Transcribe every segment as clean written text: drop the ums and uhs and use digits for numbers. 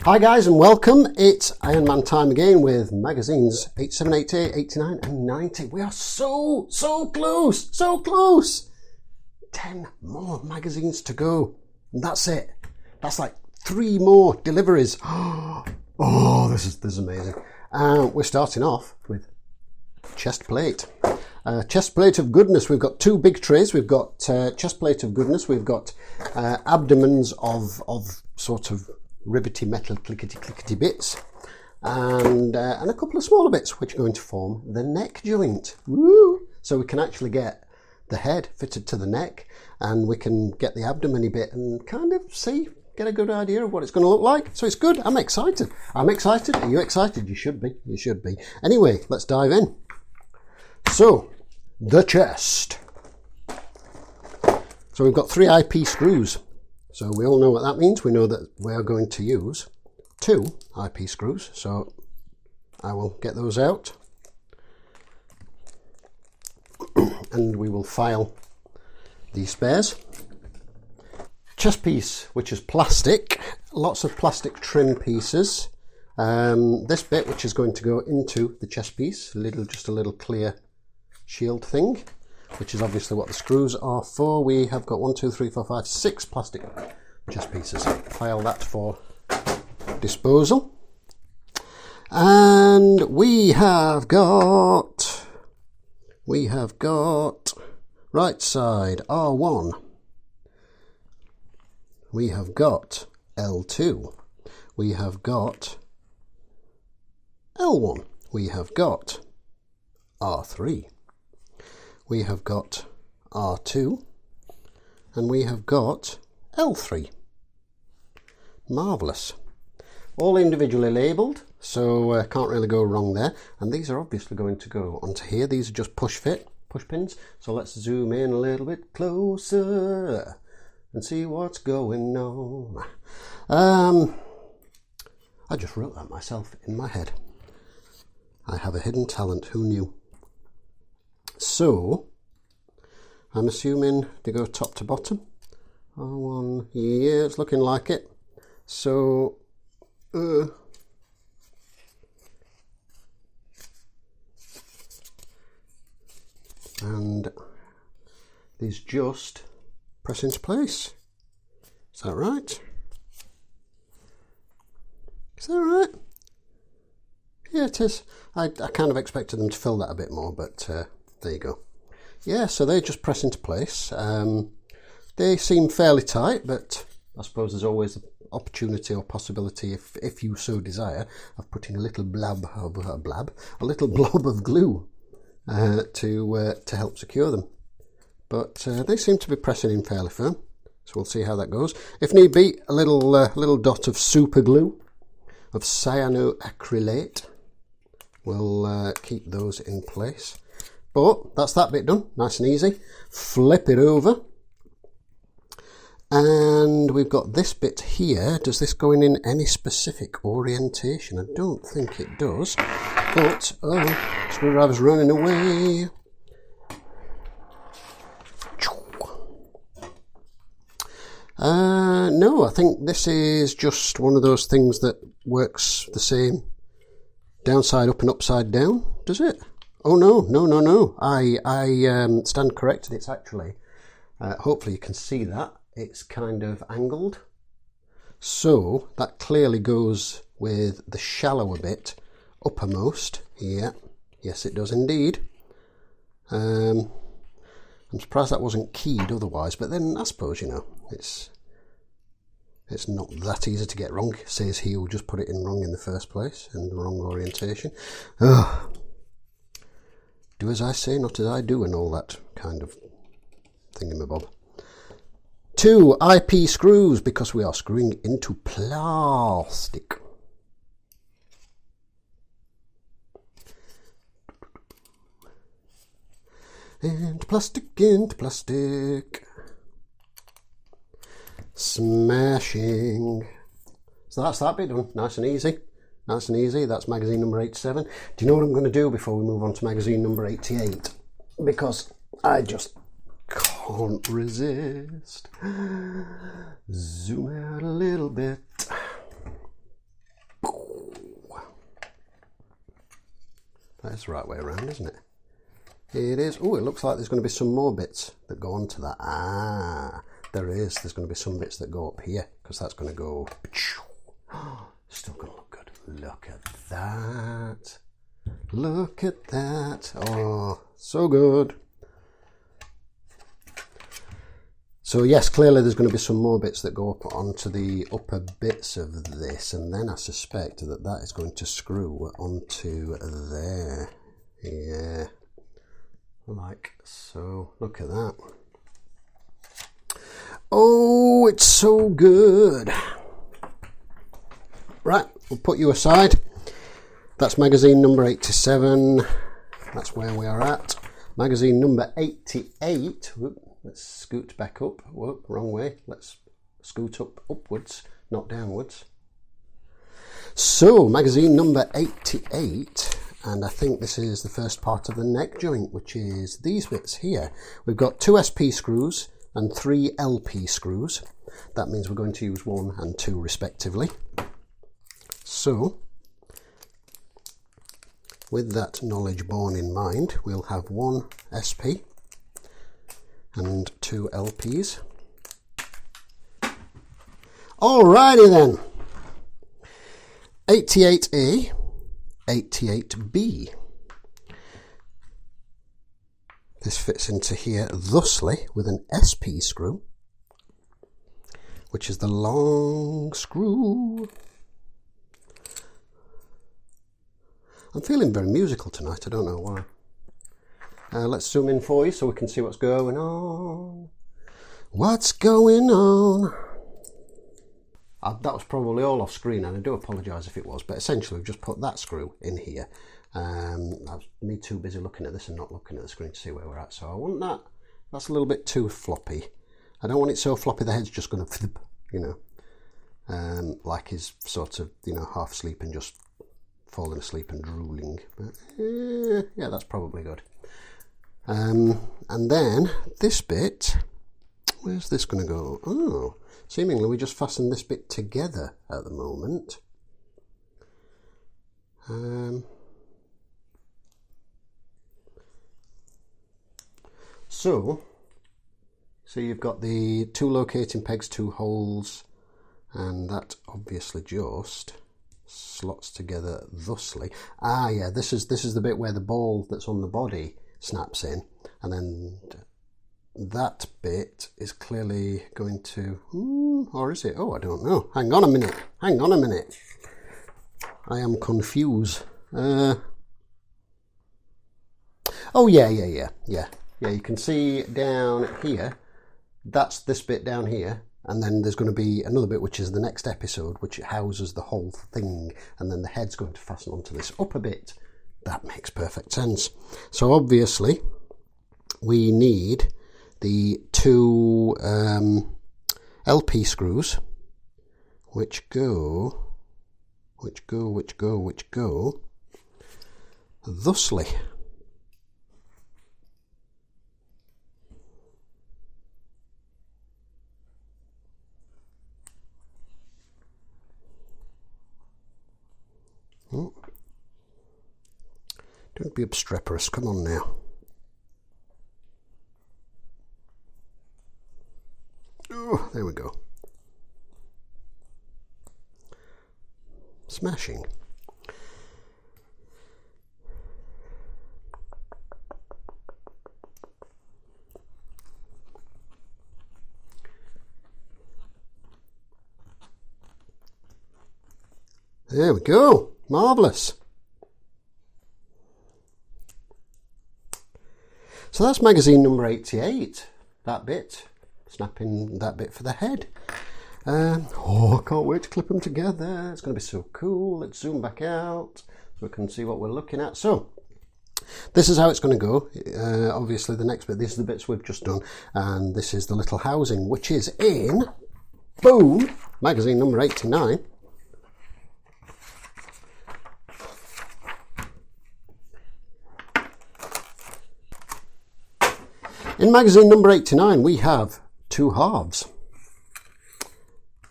Hi guys and welcome. It's Iron Man time again with magazines 87, 88, 89 and 90. We are so close. 10 more magazines to go. And that's it. That's like 3 more deliveries. Oh, this is amazing. We're starting off with chest plate. Chest plate of goodness. We've got 2 big trays. We've got chest plate of goodness. We've got abdomens of sort of ribbety metal clickety bits, and a couple of smaller bits which are going to form the neck joint. Woo! So we can actually get the head fitted to the neck, and we can get the abdomen bit and kind of get a good idea of what it's going to look like. So it's good. I'm excited. Are you excited? You should be. Anyway, let's dive in. So the chest. So we've got 3 IP screws. So we all know what that means. We know that we are going to use 2 IP screws. So I will get those out and we will file these spares. Chest piece, which is plastic, lots of plastic trim pieces. This bit, which is going to go into the chest piece, just a little clear shield thing, which is obviously what the screws are for. We have got 1, 2, 3, 4, 5, 6 plastic chest pieces. File that for disposal. And we have got right side R1. We have got L2. We have got L1. We have got R3. We have got R2 and we have got L3. Marvellous. All individually labelled, so can't really go wrong there. And these are obviously going to go onto here. These are just push pins. So let's zoom in a little bit closer and see what's going on. I just wrote that myself in my head. I have a hidden talent, who knew? So, I'm assuming they go top to bottom. R1, yeah, it's looking like it. So, and these just press into place. Is that right? Yeah, it is. I kind of expected them to fill that a bit more, but there you go. Yeah, so they just press into place. They seem fairly tight, but I suppose there's always the opportunity or possibility, if you so desire, of putting a little blob of glue to help secure them. But they seem to be pressing in fairly firm, so we'll see how that goes. If need be, a little dot of super glue, of cyanoacrylate, will keep those in place. But that's that bit done, nice and easy. Flip it over. And we've got this bit here. Does this go in any specific orientation? I don't think it does. But, oh, screwdriver's running away. No, I think this is just one of those things that works the same downside up and upside down, does it? Oh no. I stand corrected. It's actually, hopefully you can see that, it's kind of angled. So that clearly goes with the shallower bit uppermost. Yeah, yes it does indeed. I'm surprised that wasn't keyed otherwise, but then I suppose, you know, it's not that easy to get wrong, says he who just put it in wrong in the first place, in the wrong orientation. Ugh. Do as I say, not as I do, and all that kind of thingamabob. 2 IP screws, because we are screwing into plastic. Into plastic. Smashing. So that's that bit done, nice and easy. That's magazine number 87. Do you know what I'm going to do before we move on to magazine number 88? Because I just can't resist. Zoom out a little bit. That's the right way around, isn't it? It is. Oh, it looks like there's going to be some more bits that go onto that. Ah, there is. There's going to be some bits that go up here, because that's going to go... Still going to look good. Look at that. Look at that. Oh, so good. So yes, clearly there's going to be some more bits that go up onto the upper bits of this, and then I suspect that that is going to screw onto there. Yeah, like so. Look at that. Oh, it's so good. Right, we'll put you aside. That's magazine number 87. That's where we are at. Magazine number 88. Whoop. Let's scoot back up. Whoop, wrong way. Let's scoot up upwards, not downwards. So, magazine number 88, and I think this is the first part of the neck joint, which is these bits here. We've got 2 SP screws and 3 LP screws. That means we're going to use 1 and 2 respectively. So, with that knowledge borne in mind, we'll have 1 SP and 2 LPs. Alrighty then. 88A, 88B. This fits into here thusly with an SP screw, which is the long screw. I'm feeling very musical tonight, I don't know why. Let's zoom in for you so we can see what's going on. What's going on? That was probably all off screen, and I do apologise if it was, but essentially we've just put that screw in here. That's me too busy looking at this and not looking at the screen to see where we're at, so I want that. That's a little bit too floppy. I don't want it so floppy the head's just going to flip, you know, like he's sort of, you know, half asleep and just falling asleep and drooling. But yeah, that's probably good. And then this bit, where's this going to go? Oh, seemingly we just fastened this bit together at the moment. So you've got the 2 locating pegs, 2 holes, and that obviously just slots together thusly. Ah, yeah, this is the bit where the ball that's on the body snaps in, and then that bit is clearly going to, or is it? Oh, I don't know. Hang on a minute. I am confused. Oh, yeah. You can see down here, that's this bit down here, and then there's going to be another bit which is the next episode, which houses the whole thing, and then the head's going to fasten onto this upper bit. That makes perfect sense. So obviously we need the 2 LP screws, which go thusly. Oh. Don't be obstreperous, come on now. Oh, there we go. Smashing. There we go. Marvellous. So that's magazine number 88. That bit. Snapping that bit for the head. Oh, I can't wait to clip them together. It's going to be so cool. Let's zoom back out so we can see what we're looking at. So this is how it's going to go. Obviously the next bit, these are the bits we've just done, and this is the little housing, which is in, boom, magazine number 89. In magazine number 89 we have 2 halves.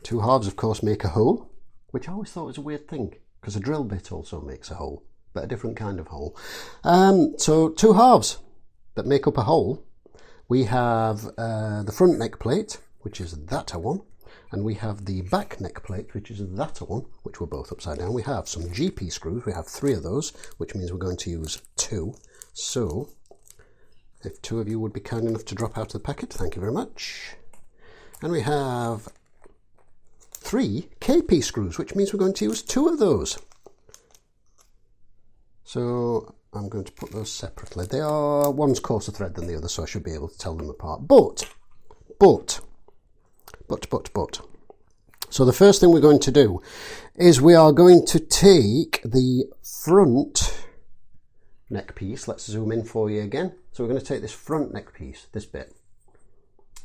2 halves of course make a hole, which I always thought was a weird thing, because a drill bit also makes a hole. but a different kind of hole. So two halves that make up a hole. We have the front neck plate, which is that one, and we have the back neck plate, which is that one, which were both upside down. We have some GP screws. We have 3 of those, which means we're going to use 2. So if 2 of you would be kind enough to drop out of the packet, thank you very much. And we have 3 KP screws, which means we're going to use 2 of those. So I'm going to put those separately. They are, one's coarser thread than the other, so I should be able to tell them apart. But. So the first thing we're going to do is we are going to take the front neck piece. Let's zoom in for you again. So we're going to take this front neck piece, this bit.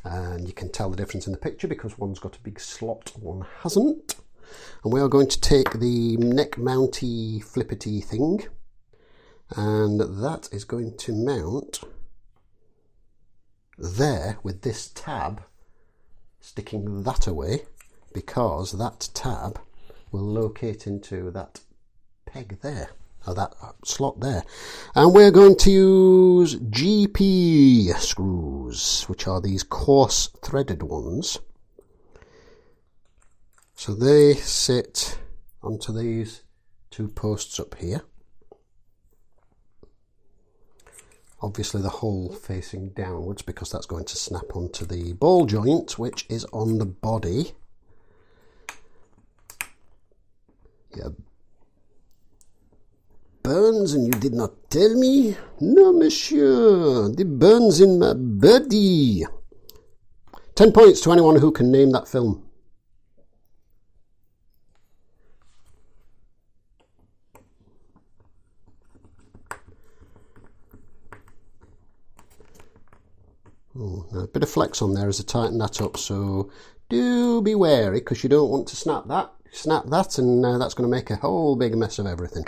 And you can tell the difference in the picture because one's got a big slot, one hasn't. And we are going to take the neck mounty flippity thing, and that is going to mount there with this tab sticking that away, because that tab will locate into that peg there, or that slot there. And we're going to use GP screws, which are these coarse threaded ones. So they sit onto these 2 posts up here. Obviously the hole facing downwards, because that's going to snap onto the ball joint, which is on the body. Yeah. Burns and you did not tell me? No, monsieur, the burns in my body. 10 points to anyone who can name that film. Oh, a bit of flex on there as I tighten that up, so do be wary, because you don't want to snap that, and that's going to make a whole big mess of everything.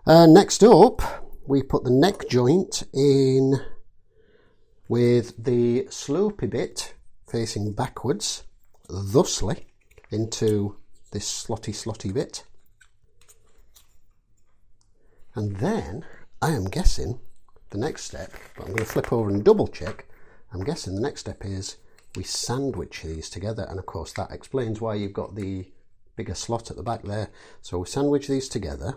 Next up, we put the neck joint in with the slopey bit facing backwards, thusly, into this slotty bit. And then, I am guessing, the next step, but I'm going to flip over and double check, I'm guessing the next step is we sandwich these together, and of course that explains why you've got the bigger slot at the back there. So we sandwich these together,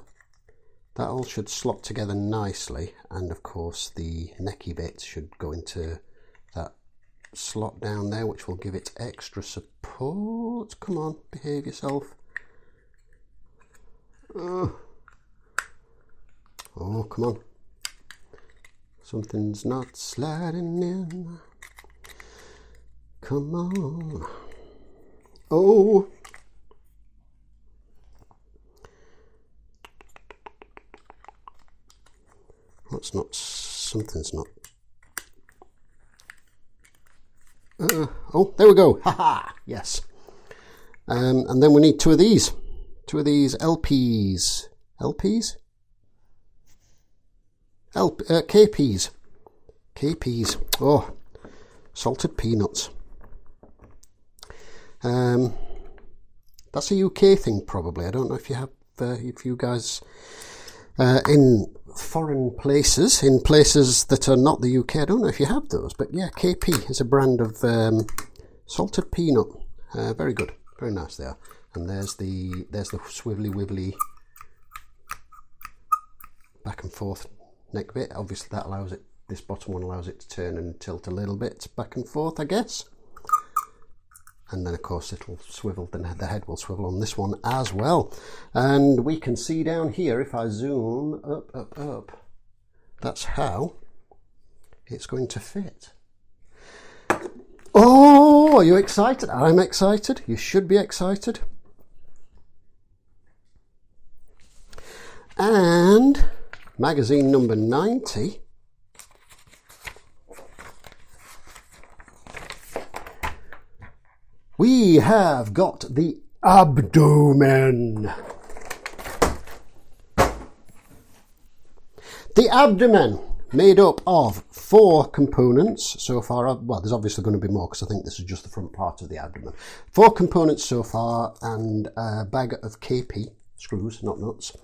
that all should slot together nicely, and of course the necky bit should go into that slot down there, which will give it extra support. Come on, behave yourself. Oh, come on. Something's not sliding in. Come on. Oh. What's not? Something's not. Oh, there we go. Haha. Yes. And then we need 2 of these. 2 of these LPs. LPs? KPs. KPs. Oh, salted peanuts. That's a UK thing, probably. I don't know if you have, if you guys in foreign places, in places that are not the UK, I don't know if you have those, but yeah, KP is a brand of salted peanut. Very good, very nice they are. And there's the swivelly wibbly back and forth neck bit. Obviously that allows it, this bottom one allows it to turn and tilt a little bit back and forth, I guess. And then of course it'll swivel, the head will swivel on this one as well. And we can see down here, if I zoom up, that's how it's going to fit. Oh, are you excited? I'm excited. You should be excited. And magazine number 90. We have got the abdomen. The abdomen, made up of 4 components so far. Well, there's obviously going to be more because I think this is just the front part of the abdomen. 4 components so far, and a bag of KP screws, not nuts.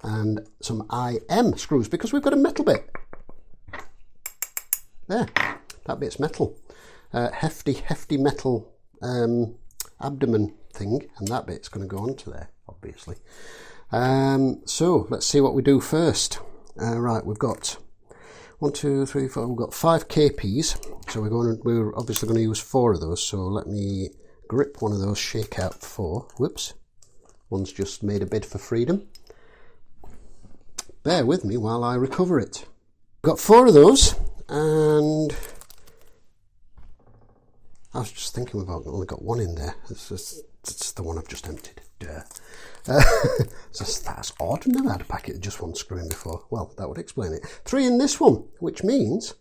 and some IM screws, because we've got a metal bit. There, that bit's metal. Hefty metal abdomen thing, and that bit's going to go onto there, obviously. So let's see what we do first. Right, we've got 1, 2, 3, 4. We've got 5 KPs, so we're obviously going to use 4 of those. So let me grip one of those, shake out 4. Whoops, one's just made a bid for freedom. Bear with me while I recover it. Got 4 of those, and I was just thinking we've only got 1 in there. It's the one I've just emptied. Duh. That's odd. I've never had a packet with just 1 screw in before. Well, that would explain it. 3 in this one, which means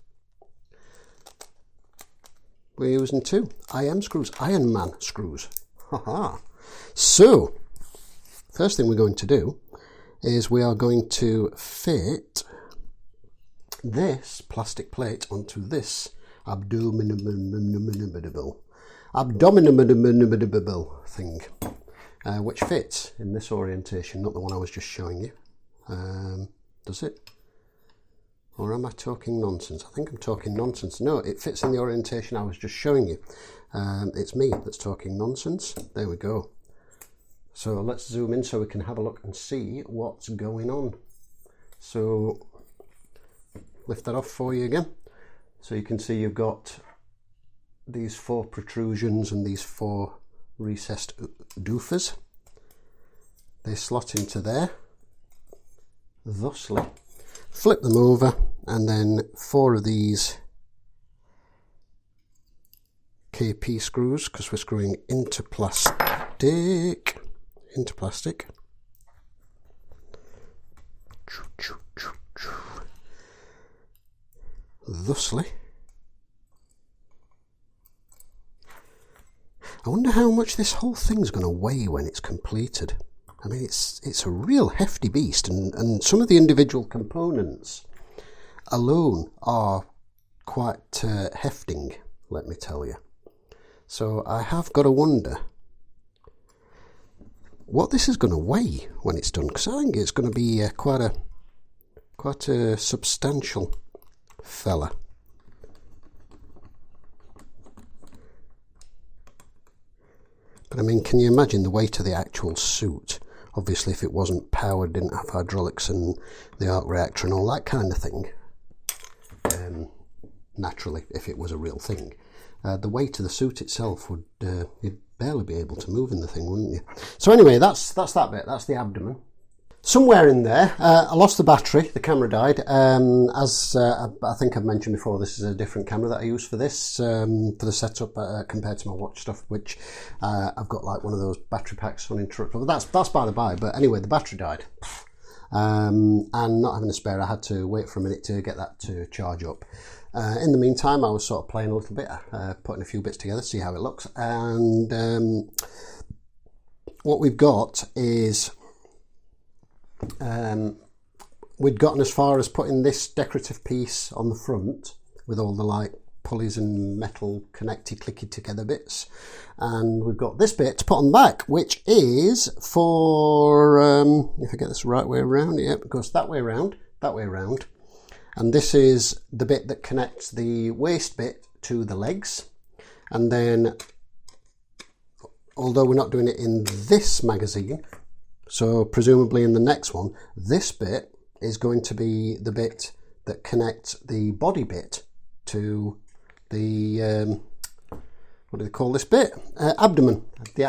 we're using 2 IM screws, Iron Man screws. Haha. So, first thing we're going to do is we are going to fit this plastic plate onto this abdomen thing, which fits in this orientation, not the one I was just showing you. Does it? Or am I talking nonsense? I think I'm talking nonsense. No, it fits in the orientation I was just showing you. It's me that's talking nonsense. There we go. So let's zoom in so we can have a look and see what's going on. So lift that off for you again. So you can see you've got these 4 protrusions and these 4 recessed doofers. They slot into there, thusly. Flip them over, and then 4 of these KP screws, because we're screwing into plastic. Thusly. I wonder how much this whole thing's going to weigh when it's completed. I mean, it's a real hefty beast, and some of the individual components alone are quite hefting, let me tell you. So I have got to wonder what this is going to weigh when it's done, because I think it's going to be quite a substantial fella. But I mean, can you imagine the weight of the actual suit? Obviously, if it wasn't powered, didn't have hydraulics and the arc reactor and all that kind of thing, naturally, if it was a real thing, the weight of the suit itself would, you'd barely be able to move in the thing, wouldn't you? So anyway, that's that bit. That's the abdomen. Somewhere in there, I lost the battery. The camera died. As I think I've mentioned before, this is a different camera that I use for this, for the setup, compared to my watch stuff, which I've got like one of those battery packs uninterruptible. That's by the by. But anyway, the battery died, and not having a spare, I had to wait for a minute to get that to charge up. In the meantime, I was sort of playing a little bit, putting a few bits together, see how it looks, and what we've got is. We'd gotten as far as putting this decorative piece on the front with all the like pulleys and metal connected clicky together bits, and we've got this bit to put on the back, which is for if I get this the right way around, yeah, it goes that way around, and this is the bit that connects the waist bit to the legs. And then, although we're not doing it in this magazine, so presumably in the next one, this bit is going to be the bit that connects the body bit to the, what do they call this bit? Abdomen. The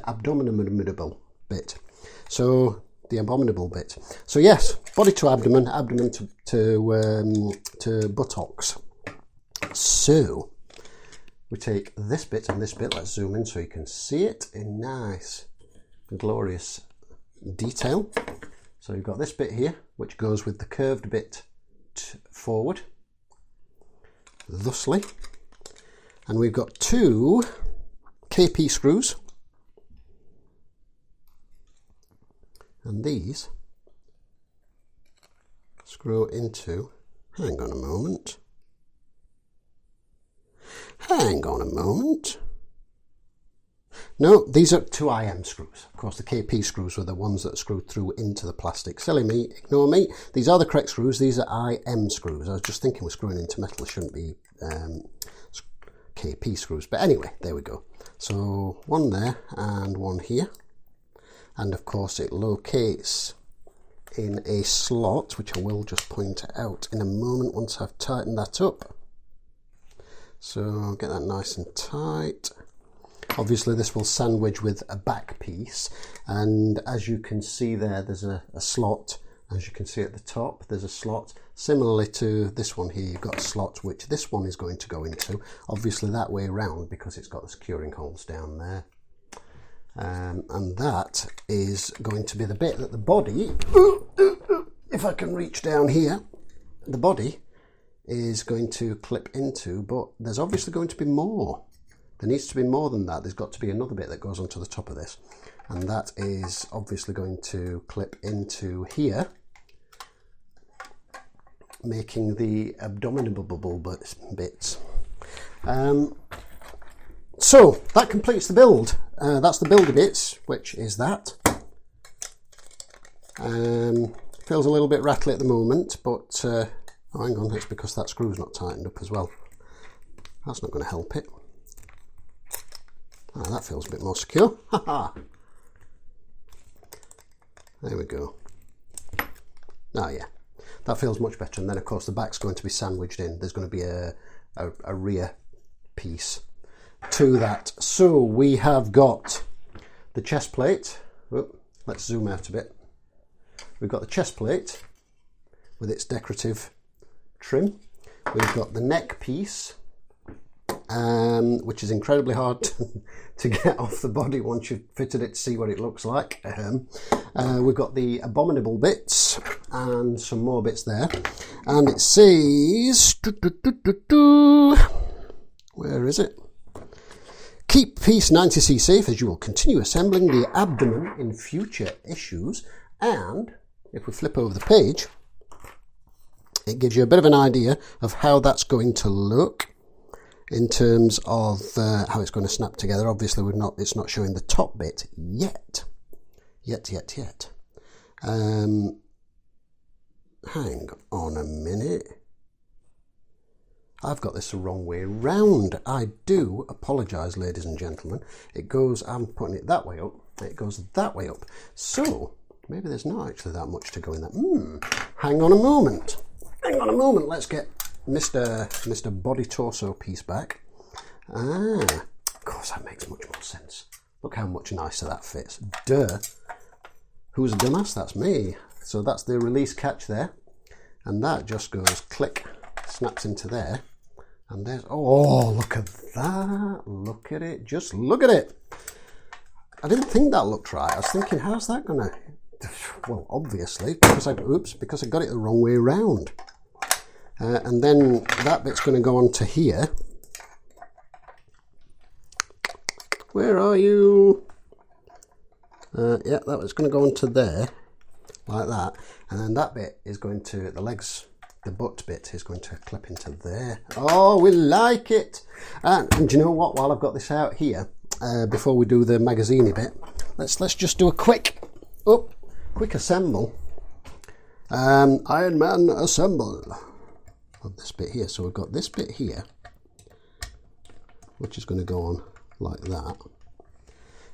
abdominable bit. So the abominable bit. So yes, body to abdomen, abdomen to buttocks. So we take this bit and this bit, let's zoom in so you can see it in nice, glorious detail. So you've got this bit here, which goes with the curved bit forward, thusly. And we've got 2 KP screws. And these screw into, hang on a moment. No, these are 2IM screws. Of course, the KP screws were the ones that screwed through into the plastic. Silly me, ignore me. These are the correct screws. These are IM screws. I was just thinking we're screwing into metal. It shouldn't be KP screws. But anyway, there we go. So one there and one here. And of course, it locates in a slot, which I will just point out in a moment once I've tightened that up. So get that nice and tight. Obviously this will sandwich with a back piece, and as you can see there, there's a slot. As you can see at the top, there's a slot. Similarly to this one here, you've got a slot which this one is going to go into, obviously that way around because it's got the securing holes down there. And that is going to be the bit that the body, if I can reach down here, the body is going to clip into, but there's obviously going to be more. There needs to be more than that. There's got to be another bit that goes onto the top of this, and that is obviously going to clip into here, making the abdominal bits. So that completes the build. That's the builder bits, which is that. Feels a little bit rattly at the moment, but oh, hang on, it's because that screw's not tightened up as well. That's not going to help it. Oh, that feels a bit more secure. Haha. There we go. Oh yeah, that feels much better. And then of course the back's going to be sandwiched in. There's going to be a rear piece to that. So we have got the chest plate. Oh, let's zoom out a bit. We've got the chest plate with its decorative trim. We've got the neck piece, which is incredibly hard to get off the body once you've fitted it to see what it looks like. We've got the abominable bits and some more bits there, and it says, where is it? Keep piece 90C safe as you will continue assembling the abdomen in future issues. And if we flip over the page, it gives you a bit of an idea of how that's going to look in terms of how it's going to snap together. Obviously it's not showing the top bit yet. Hang on a minute. I've got this the wrong way round. I do apologise, ladies and gentlemen. It goes, I'm putting it that way up, it goes that way up. So maybe there's not actually that much to go in that. Hang on a moment. Let's get Mr. Body Torso piece back. Of course, that makes much more sense. Look how much nicer that fits. Duh. Who's a dumbass? That's me. So that's the release catch there. And that just goes click, snaps into there. And there's, oh, look at that. Look at it. Just look at it. I didn't think that looked right. I was thinking, how's that going to... Well, obviously, because I got it the wrong way around. And then that bit's going to go on to here. Where are you? Yeah, that was going to go on to there, like that. And then that bit is going to, the legs, the butt bit is going to clip into there. Oh, we like it. And do you know what? While I've got this out here, before we do the magazine bit, let's just do a quick assemble. Iron Man assemble of this bit here. So we've got this bit here, which is going to go on like that,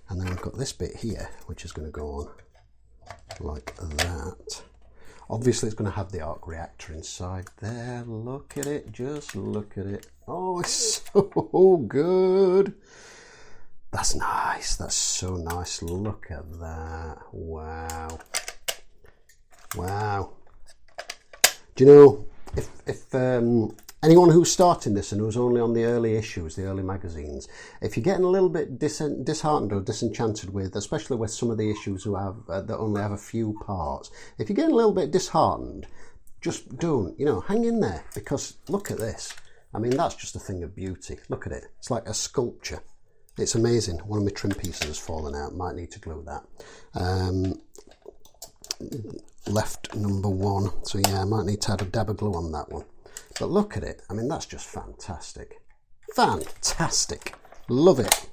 and then we've got this bit here which is going to go on like that. Obviously it's going to have the arc reactor inside there. Look at it, just look at it. Oh, it's so good. That's nice, that's so nice. Look at that. Wow. Do you know, if anyone who's starting this and who's only on the early issues, the early magazines, if you're getting a little bit disheartened or disenchanted with, especially with some of the issues who have that only have a few parts, if you're getting a little bit disheartened, just don't, hang in there, because look at this. I mean, that's just a thing of beauty. Look at it. It's like a sculpture. It's amazing. One of my trim pieces has fallen out. Might need to glue that. Left number 1. So yeah, I might need to add a dab of glue on that one. But look at it. I mean, that's just fantastic. Fantastic. Love it.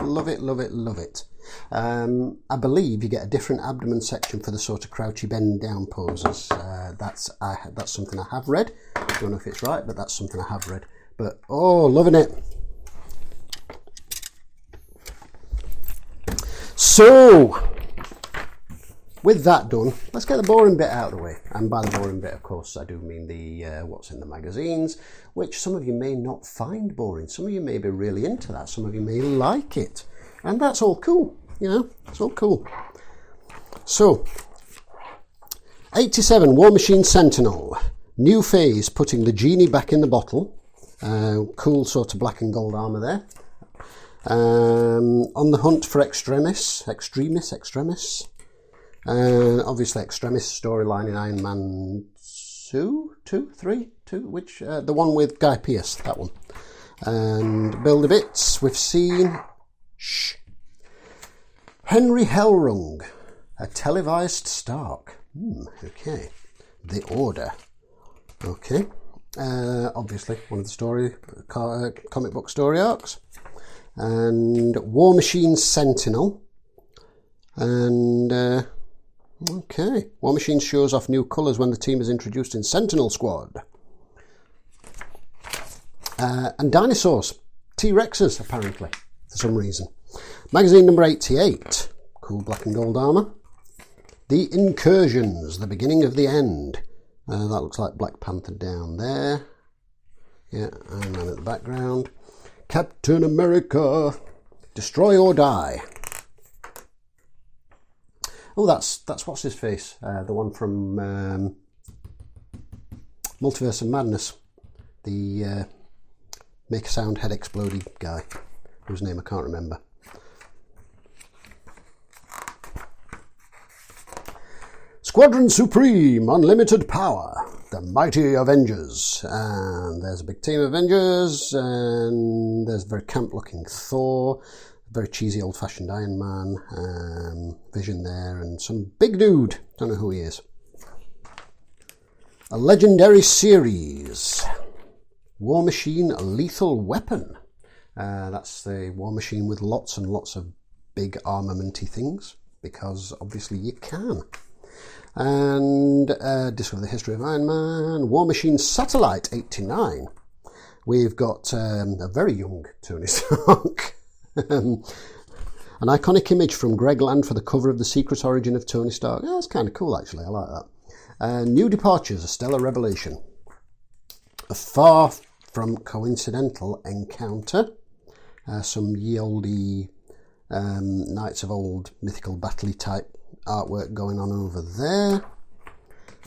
Love it, love it, love it. I believe you get a different abdomen section for the sort of crouchy bend down poses. That's something I have read. I don't know if it's right, but that's something I have read. But, oh, loving it. So, with that done, let's get the boring bit out of the way. And by the boring bit, of course, I do mean the what's in the magazines, which some of you may not find boring. Some of you may be really into that. Some of you may like it. And that's all cool, you know, it's all cool. So, 87, War Machine Sentinel. New phase, putting the genie back in the bottle. Cool sort of black and gold armour there. On the hunt for Extremis. Obviously Extremis storyline in Iron Man 2, which, the one with Guy Pearce, that one. And Build-A-Bits, we've seen... Henry Hellrung, a televised Stark. Okay. The Order. Okay. Obviously, one of the comic book story arcs. And War Machine Sentinel. And, okay. War Machine shows off new colours when the team is introduced in Sentinel Squad. And dinosaurs. T-Rexes, apparently, for some reason. Magazine number 88. Cool black and gold armour. The Incursions, the beginning of the end. That looks like Black Panther down there. Yeah, Iron Man at the background. Captain America. Destroy or Die. Oh, that's what's his face? The one from Multiverse of Madness. The make a sound head exploded guy, whose name I can't remember. Squadron Supreme, Unlimited Power, the Mighty Avengers. And there's a big team of Avengers, and there's a very camp-looking Thor, very cheesy old-fashioned Iron Man, Vision there, and some big dude, don't know who he is. A Legendary Series, War Machine Lethal Weapon. That's the War Machine with lots and lots of big armamenty things, because obviously you can. And Discover the History of Iron Man, War Machine Satellite 89. We've got a very young Tony Stark. An iconic image from Greg Land for the cover of The Secret Origin of Tony Stark. Yeah, that's kind of cool, actually. I like that. New Departures, A Stellar Revelation. A Far From Coincidental Encounter. Some ye olde Knights of Old mythical battle type artwork going on over there.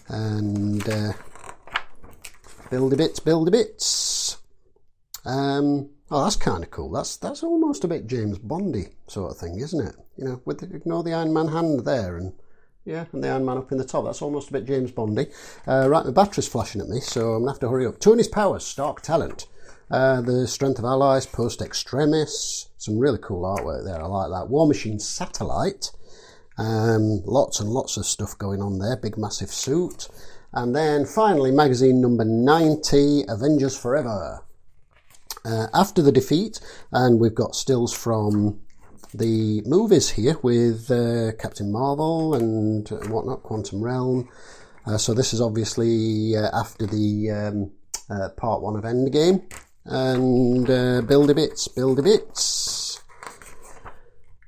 And Build-A-Bits. Oh, that's kind of cool. That's almost a bit James Bondy sort of thing, isn't it? You know, ignore the Iron Man hand there, and yeah, and the Iron Man up in the top. That's almost a bit James Bondy. Right, my battery's flashing at me, so I'm gonna have to hurry up. Tony's Powers, Stark Talent. The Strength of Allies, Post Extremis. Some really cool artwork there. I like that. War Machine Satellite. Lots and lots of stuff going on there. Big massive suit. And then finally, magazine number 90, Avengers Forever. After the defeat, and we've got stills from the movies here with Captain Marvel and whatnot, Quantum Realm. So this is obviously after the part 1 of Endgame. And Build-A-Bits.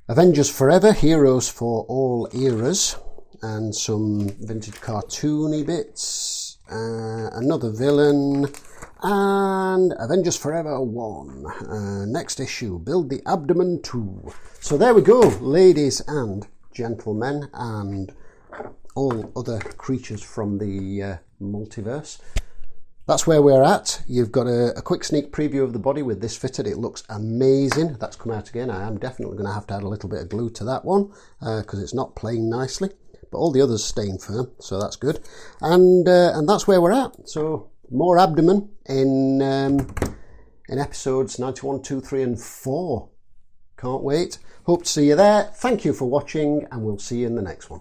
Avengers Forever, Heroes for All Eras. And some vintage cartoony bits. Another villain. And Avengers Forever 1. Next issue, Build the Abdomen 2. So there we go, ladies and gentlemen, and all other creatures from the multiverse. That's where we're at. You've got a quick sneak preview of the body with this fitted. It looks amazing. That's come out again. I am definitely going to have to add a little bit of glue to that one because it's not playing nicely. But all the others staying firm, so that's good. And that's where we're at. So more abdomen in episodes 91, 2, 3 and 4. Can't wait. Hope to see you there. Thank you for watching, and we'll see you in the next one.